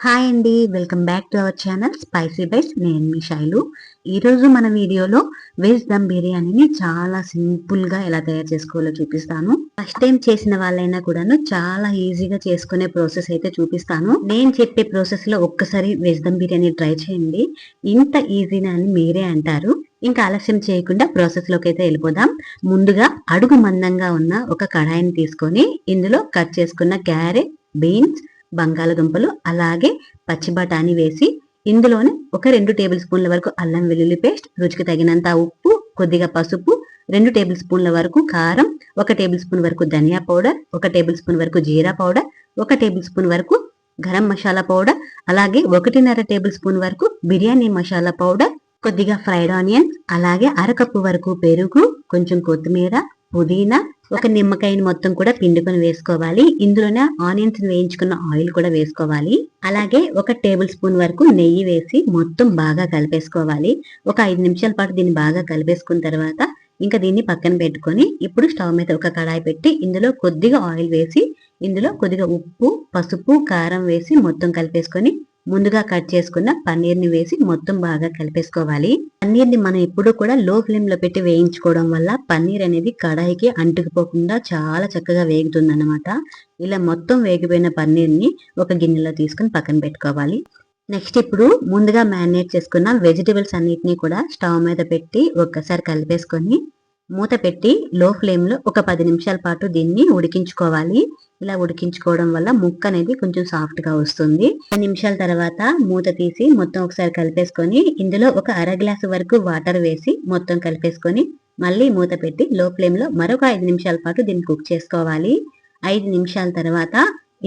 Hi అండి, welcome back to our channel spicy bites. నేను మీ శైలు. ఈరోజు మన వీడియోలో వెజ్ దమ్ బిర్యానీని చాలా సింపుల్గా ఎలా తయారు చేసుకోవాలో చూపిస్తాను. ఫస్ట్ టైం చేసిన వాళ్ళైనా కూడాను చాలా ఈజీగా చేసుకునే ప్రాసెస్ అయితే చూపిస్తాను. నేను చెప్పే ప్రాసెస్ లో ఒక్కసారి వెజ్ దమ్ బిర్యానీ ట్రై చేయండి. ఇంత ఈజీనా అని మీరే అంటారు. ఇంకా ఆలస్యం చేయకుండా ప్రాసెస్ లోకి అయితే వెళ్ళిపోదాం. ముందుగా అడుగు మందంగా ఉన్న ఒక కడాయిని తీసుకొని ఇందులో కట్ చేసుకున్న క్యారెట్, బీన్స్, బంగాళదుంపలు అలాగే పచ్చి బఠానీ వేసి ఇందులోనే ఒక 2 టేబుల్ స్పూన్ల వరకు అల్లం వెల్లుల్లి పేస్ట్, రుచికి తగినంత ఉప్పు, కొద్దిగా పసుపు, 2 టేబుల్ స్పూన్ల వరకు కారం, 1 టేబుల్ స్పూన్ వరకు ధనియా పౌడర్, 1 టేబుల్ స్పూన్ వరకు జీరా పౌడర్, 1 టేబుల్ స్పూన్ వరకు గరం మసాలా పౌడర్, అలాగే 1.5 టేబుల్ స్పూన్ వరకు బిర్యానీ మసాలా పౌడర్, కొద్దిగా ఫ్రైడ్ ఆనియన్స్, అలాగే అరకప్పు వరకు పెరుగు, కొంచెం కొత్తిమీర, పుదీనా, ఒక నిమ్మకాయని మొత్తం కూడా పిండుకొని వేసుకోవాలి. ఇందులోనే ఆనియన్స్ వేయించుకున్న ఆయిల్ కూడా వేసుకోవాలి. అలాగే 1 టేబుల్ స్పూన్ వరకు నెయ్యి వేసి మొత్తం బాగా కలిపేసుకోవాలి. ఒక 5 నిమిషాల పాటు దీన్ని బాగా కలిపేసుకున్న తర్వాత ఇంకా దీన్ని పక్కన పెట్టుకొని ఇప్పుడు స్టవ్ మీద ఒక కడాయి పెట్టి ఇందులో కొద్దిగా ఆయిల్ వేసి ఇందులో కొద్దిగా ఉప్పు, పసుపు, కారం వేసి మొత్తం కలిపేసుకొని ముందుగా కట్ చేసుకున్న పన్నీర్ని వేసి మొత్తం బాగా కలిపేసుకోవాలి. పన్నీర్ని మనం ఎప్పుడు కూడా లో ఫ్లేమ్ లో పెట్టి వేయించుకోవడం వల్ల పన్నీర్ అనేది కడాయికి అంటుకుపోకుండా చాలా చక్కగా వేగుతుంది అన్నమాట. ఇలా మొత్తం వేగిపోయిన పన్నీర్ని ఒక గిన్నెలో తీసుకుని పక్కన పెట్టుకోవాలి. నెక్స్ట్ ఇప్పుడు ముందుగా మ్యారినేట్ చేసుకున్న వెజిటబుల్స్ అన్నిటిని కూడా స్టవ్ మీద పెట్టి ఒక్కసారి కలిపేసుకొని మూత పెట్టి లో ఫ్లేమ్ లో ఒక 10 నిమిషాల పాటు దీన్ని ఉడికించుకోవాలి. ఇలా ఉడికించుకోవడం వల్ల ముక్క అనేది కొంచెం సాఫ్ట్ గా వస్తుంది. 10 నిమిషాల తర్వాత మూత తీసి మొత్తం ఒకసారి కలిపేసుకొని ఇందులో ఒక అర గ్లాసు వరకు వాటర్ వేసి మొత్తం కలిపేసుకొని మళ్ళీ మూత పెట్టి లో ఫ్లేమ్ లో మరొక 5 నిమిషాల పాటు దీన్ని కుక్ చేసుకోవాలి. 5 నిమిషాల తర్వాత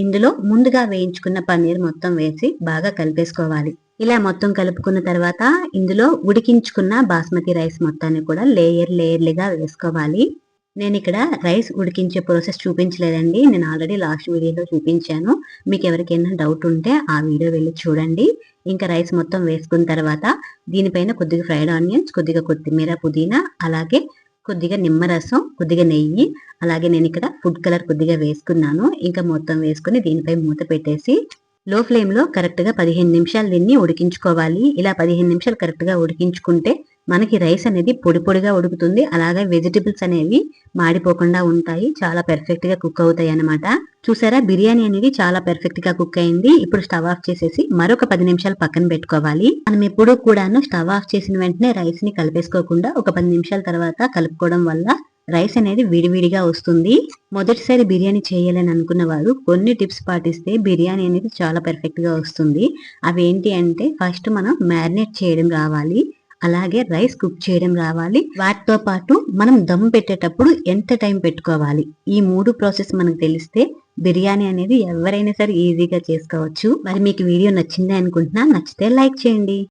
ఇందులో ముందుగా వేయించుకున్న పన్నీర్ మొత్తం వేసి బాగా కలిపేసుకోవాలి. ఇలా మొత్తం కలుపుకున్న తర్వాత ఇందులో ఉడికించుకున్న బాస్మతి రైస్ మొత్తాన్ని కూడా లేయర్లుగా వేసుకోవాలి. నేను ఇక్కడ రైస్ ఉడికించే ప్రాసెస్ చూపించలేదండి. నేను ఆల్రెడీ లాస్ట్ వీడియోలో చూపించాను. మీకు ఎవరికైనా డౌట్ ఉంటే ఆ వీడియో వెళ్ళి చూడండి. ఇంకా రైస్ మొత్తం వేసుకున్న తర్వాత దీనిపైన కొద్దిగా ఫ్రైడ్ ఆనియన్స్, కొద్దిగా కొత్తిమీర, పుదీనా, అలాగే కొద్దిగా నిమ్మరసం, కొద్దిగా నెయ్యి, అలాగే నేను ఇక్కడ ఫుడ్ కలర్ కొద్దిగా వేసుకున్నాను. ఇంకా మొత్తం వేసుకుని దీనిపై మూత పెట్టేసి లో ఫ్లేమ్ లో కరెక్ట్ గా 15 నిమిషాలు దీన్ని ఉడికించుకోవాలి. ఇలా 15 నిమిషాలు కరెక్ట్ గా ఉడికించుకుంటే మనకి రైస్ అనేది పొడి పొడిగా ఉడుకుతుంది. అలాగే వెజిటబుల్స్ అనేవి మాడిపోకుండా ఉంటాయి. చాలా పర్ఫెక్ట్ గా కుక్ అవుతాయి అన్నమాట. చూసారా, బిర్యానీ అనేది చాలా పర్ఫెక్ట్ గా కుక్ అయింది. ఇప్పుడు స్టవ్ ఆఫ్ చేసేసి మరొక 10 నిమిషాలు పక్కన పెట్టుకోవాలి. మనం ఎప్పుడు కూడాను స్టవ్ ఆఫ్ చేసిన వెంటనే రైస్ ని కలిపేసుకోకుండా ఒక 10 నిమిషాల తర్వాత కలుపుకోవడం వల్ల రైస్ అనేది విడివిడిగా వస్తుంది. మొదటిసారి బిర్యానీ చేయాలని అనుకున్న వారు కొన్ని టిప్స్ పాటిస్తే బిర్యానీ అనేది చాలా పర్ఫెక్ట్ గా వస్తుంది. అవి ఏంటి అంటే ఫస్ట్ మనం మ్యారినేట్ చేయడం రావాలి, అలాగే రైస్ కుక్ చేయడం రావాలి. వాటితో పాటు మనం దమ్ పెట్టేటప్పుడు ఎంత టైం పెట్టుకోవాలి, ఈ 3 ప్రాసెస్ మనకు తెలిస్తే బిర్యానీ అనేది ఎవరైనా సరే ఈజీగా చేసుకోవచ్చు. మరి మీకు వీడియో నచ్చింది అనుకుంటున్నా. నచ్చితే లైక్ చేయండి.